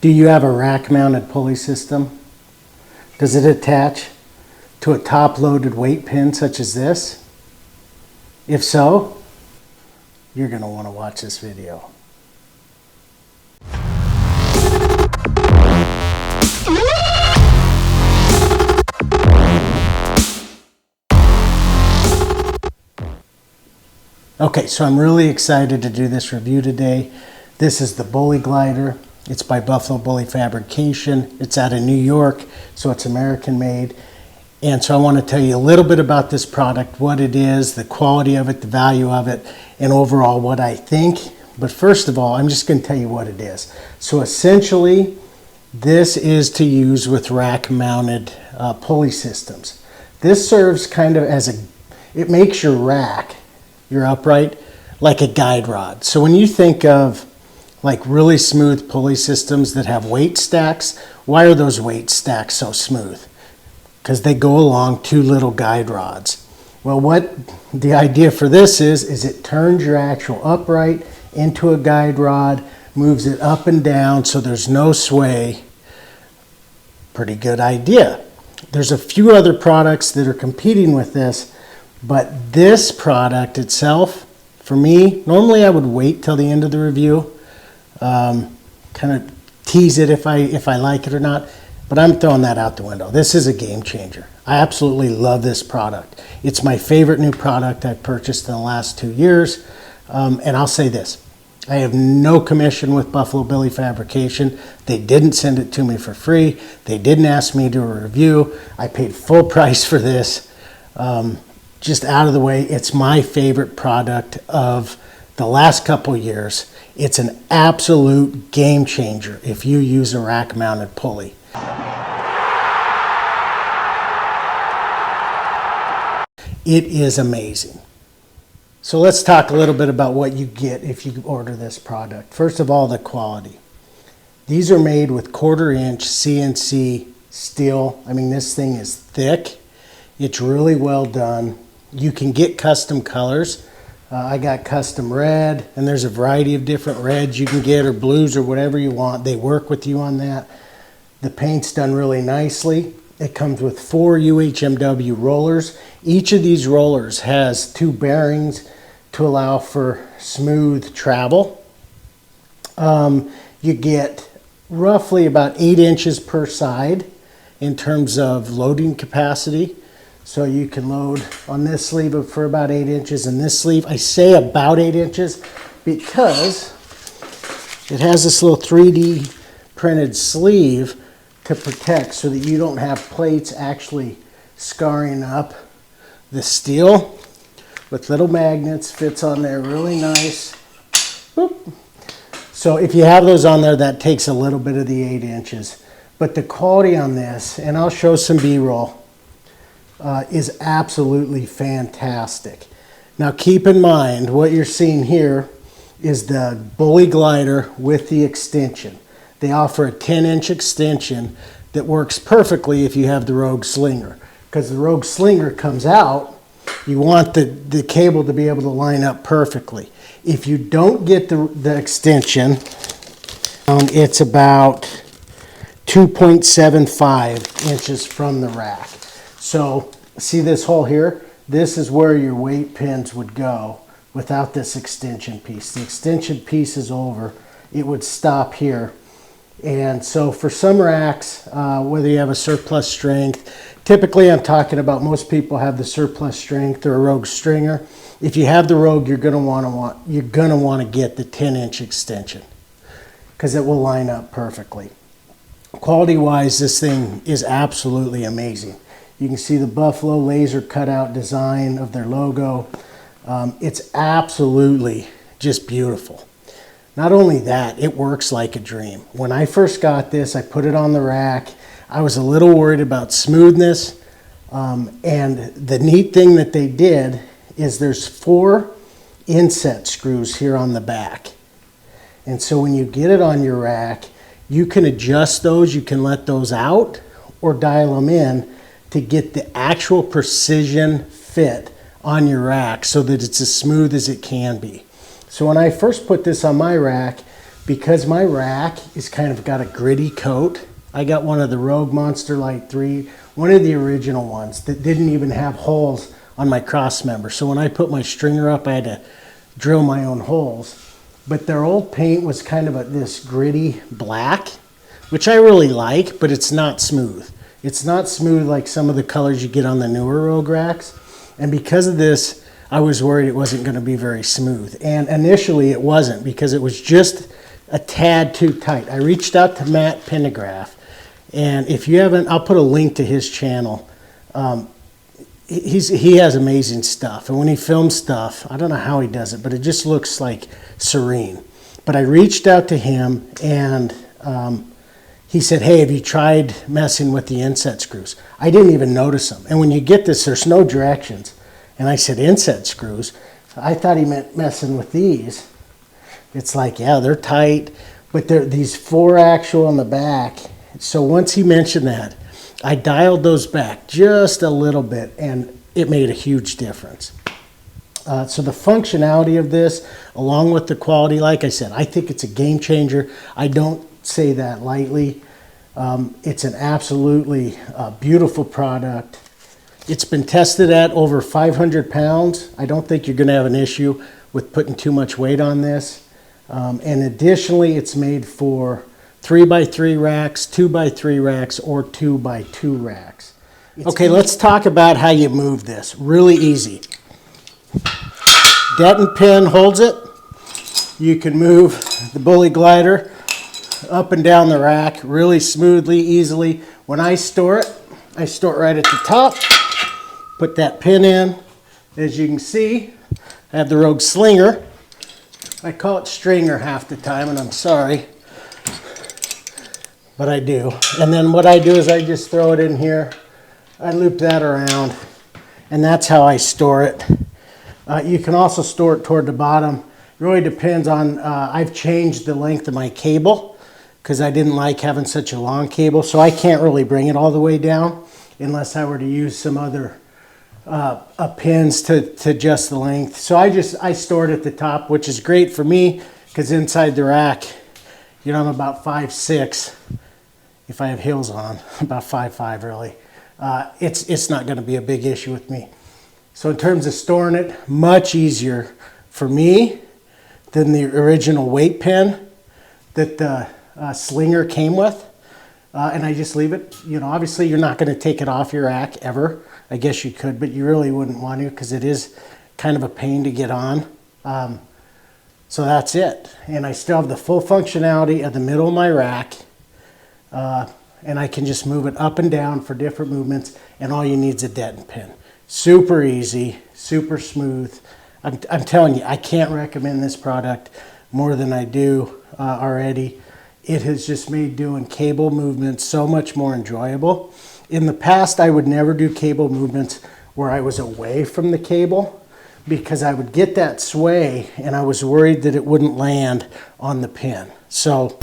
Do you have a rack-mounted pulley system? Does it attach to a top-loaded weight pin such as this? If so, you're going to want to watch this video. Okay, so I'm really excited to do this review today. This is the Bully Glyder. It's by Buffalo Bully Fabrication. It's out of New York, so it's American made. And so I want to tell you a little bit about this product, what it is, the quality of it, the value of it, and overall what I think. But first of all, I'm just going to tell you what it is. So essentially, this is to use with rack-mounted pulley systems. This serves kind of as it makes your rack, your upright, like a guide rod. So when you think of like really smooth pulley systems that have weight stacks, why are those weight stacks so smooth? Because they go along two little guide rods. Well, what the idea for this is it turns your actual upright into a guide rod, moves it up and down so there's no sway. Pretty good idea. There's a few other products that are competing with this, but this product itself, for me, normally I would wait till the end of the review, kind of tease it if I like it or not, but I'm throwing that out the window. This is a game changer. I absolutely love this product. It's my favorite new product I've purchased in the last 2 years, and I'll say this. I have no commission with Buffalo Bully Fabrication. They didn't send it to me for free. They didn't ask me to do a review. I paid full price for this. Just out of the way, it's my favorite product of the last couple years. It's an absolute game changer if you use a rack-mounted pulley. It is amazing. So let's talk a little bit about what you get if you order this product. First of all, the quality. These are made with 1/4-inch CNC steel. I mean, this thing is thick. It's really well done. You can get custom colors. I got custom red, and there's a variety of different reds you can get, or blues, or whatever you want. They work with you on that. The paint's done really nicely. It comes with 4 UHMW rollers. Each of these rollers has 2 bearings to allow for smooth travel. You get roughly about 8 inches per side in terms of loading capacity. So you can load on this sleeve for about 8 inches, and this sleeve, I say about 8 inches because it has this little 3D printed sleeve to protect so that you don't have plates actually scarring up the steel. With little magnets, fits on there really nice. Boop. So if you have those on there, that takes a little bit of the 8 inches. But the quality on this, and I'll show some B-roll, is absolutely fantastic. Now keep in mind, what you're seeing here is the Bully Glyder with the extension. They offer a 10-inch extension that works perfectly if you have the Rogue Slinger. Because the Rogue Slinger comes out, you want the cable to be able to line up perfectly. If you don't get the extension, it's about 2.75 inches from the rack. So see this hole here? This is where your weight pins would go without this extension piece. The extension piece is over. It would stop here. And so for some racks, whether you have a surplus strength, typically I'm talking about most people have the surplus strength or a Rogue Stringer. If you have the Rogue, you're gonna want to get the 10-inch extension because it will line up perfectly. Quality-wise, this thing is absolutely amazing. You can see the Buffalo laser cutout design of their logo. It's absolutely just beautiful. Not only that, it works like a dream. When I first got this, I put it on the rack. I was a little worried about smoothness. And the neat thing that they did is there's 4 inset screws here on the back. And so when you get it on your rack, you can adjust those. You can let those out or dial them in to get the actual precision fit on your rack so that it's as smooth as it can be. So when I first put this on my rack, because my rack is kind of got a gritty coat. I got one of the Rogue Monster Light 3, one of the original ones that didn't even have holes on my cross member. So when I put my stringer up, I had to drill my own holes. But their old paint was kind of this gritty black, which I really like, but it's not smooth. It's not smooth like some of the colors you get on the newer Rogue racks. And because of this, I was worried it wasn't going to be very smooth. And initially it wasn't, because it was just a tad too tight. I reached out to Matt Pendergraph, and if you haven't, I'll put a link to his channel. He has amazing stuff, and when he films stuff, I don't know how he does it, but it just looks like serene. But I reached out to him, and he said, hey, have you tried messing with the inset screws? I didn't even notice them. And when you get this, there's no directions. And I said, inset screws? I thought he meant messing with these. It's like, yeah, they're tight, but they're these 4 actual on the back. So once he mentioned that, I dialed those back just a little bit, and it made a huge difference. So the functionality of this, along with the quality, like I said, I think it's a game changer. I don't say that lightly. It's an absolutely beautiful product. It's been tested at over 500 pounds. I don't think you're going to have an issue with putting too much weight on this. And additionally, it's made for 3x3 racks, 2x3 racks, or 2x2 racks. Okay, let's talk about how you move this. Really easy. Detent pin holds it. You can move the Bully Glider up and down the rack really smoothly, easily. When I store it right at the top. Put that pin in. As you can see, I have the Rogue Slinger. I call it stringer half the time, and I'm sorry, but I do. And then what I do is I just throw it in here. I loop that around, and that's how I store it. You can also store it toward the bottom. It really depends on, I've changed the length of my cable because I didn't like having such a long cable, so I can't really bring it all the way down unless I were to use some other pins to adjust the length. So I store it at the top, which is great for me because inside the rack, you know, I'm about 5'6", if I have heels on, about 5'5" really. It's not going to be a big issue with me. So in terms of storing it, much easier for me than the original weight pin that the Slinger came with. And I just leave it, you know, obviously you're not going to take it off your rack ever. I guess you could, but you really wouldn't want to because it is kind of a pain to get on. So that's it. And I still have the full functionality of the middle of my rack. And I can just move it up and down for different movements, and all you need is a detent pin. Super easy, super smooth. I'm telling you, I can't recommend this product more than I do already. It has just made doing cable movements so much more enjoyable. In the past, I would never do cable movements where I was away from the cable because I would get that sway and I was worried that it wouldn't land on the pin. So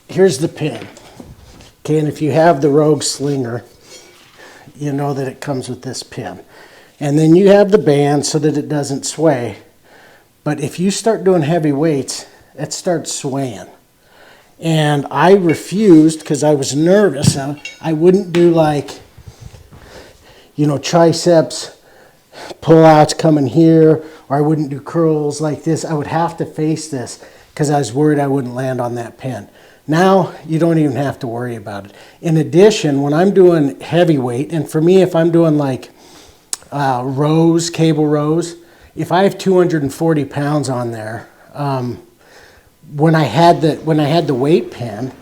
here's the pin. Okay, and if you have the Rogue Slinger, you know that it comes with this pin. And then you have the band so that it doesn't sway. But if you start doing heavy weights, it starts swaying. And I refused because I was nervous. I wouldn't do like, you know, triceps pull-outs coming here, or I wouldn't do curls like this. I would have to face this because I was worried I wouldn't land on that pin. Now, you don't even have to worry about it. In addition, when I'm doing heavy weight, and for me, if I'm doing like rows, cable rows, if I have 240 pounds on there, when I had the weight pin,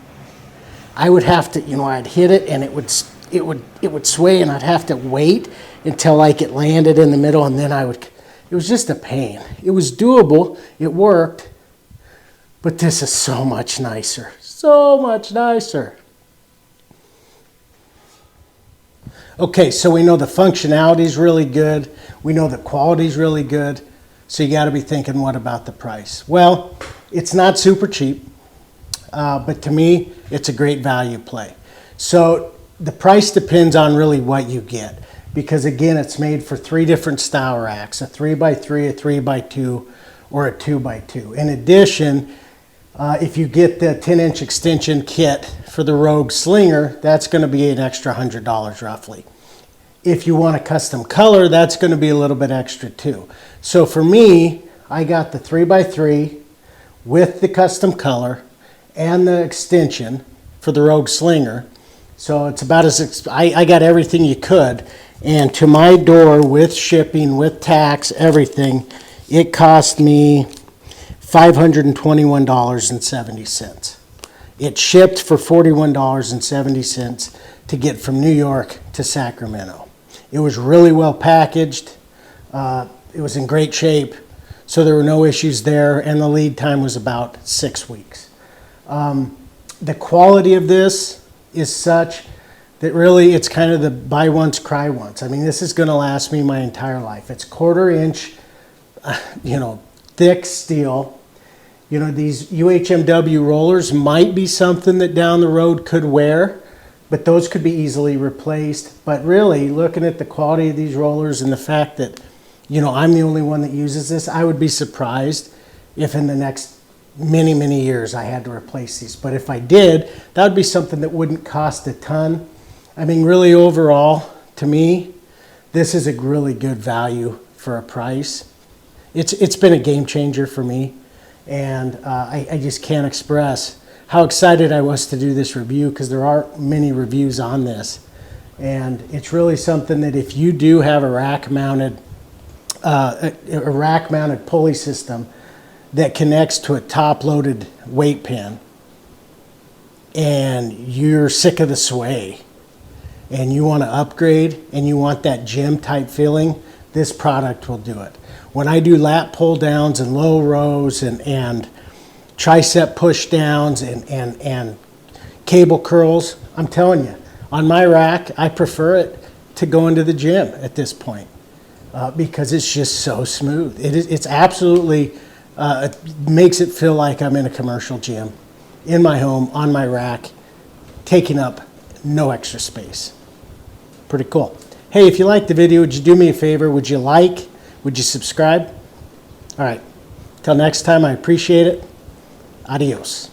I would have to, you know, I'd hit it and it would sway, and I'd have to wait until like it landed in the middle, and then it was just a pain. It was doable, it worked, but this is so much nicer, so much nicer. Okay, so we know the functionality is really good. We know the quality is really good. So you got to be thinking, what about the price? Well, it's not super cheap, but to me, it's a great value play. So the price depends on really what you get, because again, it's made for 3 different style racks, a 3x3, a 3x2, or a 2x2. In addition, if you get the 10-inch extension kit for the Rogue Slinger, that's going to be an extra $100 roughly. If you want a custom color, that's going to be a little bit extra too. So for me, I got the 3x3 with the custom color and the extension for the Rogue Slinger. So it's about as, I got everything you could. And to my door, with shipping, with tax, everything, it cost me $521.70. It shipped for $41.70 to get from New York to Sacramento. It was really well packaged. It was in great shape, so there were no issues there, and the lead time was about 6 weeks. The quality of this is such that really it's kind of the buy once, cry once. I mean, this is going to last me my entire life. It's 1/4 inch, thick steel. These UHMW rollers might be something that down the road could wear, but those could be easily replaced. But really, looking at the quality of these rollers and the fact that, I'm the only one that uses this, I would be surprised if in the next many, many years I had to replace these. But if I did, that would be something that wouldn't cost a ton. I mean, really overall, to me, this is a really good value for a price. It's been a game changer for me, and I just can't express how excited I was to do this review, because there aren't many reviews on this. And it's really something that if you do have a rack-mounted pulley system that connects to a top-loaded weight pen, and you're sick of the sway, and you want to upgrade, and you want that gym-type feeling, this product will do it. When I do lat pull downs and low rows and tricep push downs and cable curls, I'm telling you, on my rack, I prefer it to go into the gym at this point because it's just so smooth. It's absolutely, it makes it feel like I'm in a commercial gym in my home, on my rack, taking up no extra space. Pretty cool. Hey, if you liked the video, would you do me a favor? Would you like? Would you subscribe? All right. Till next time, I appreciate it. Adios.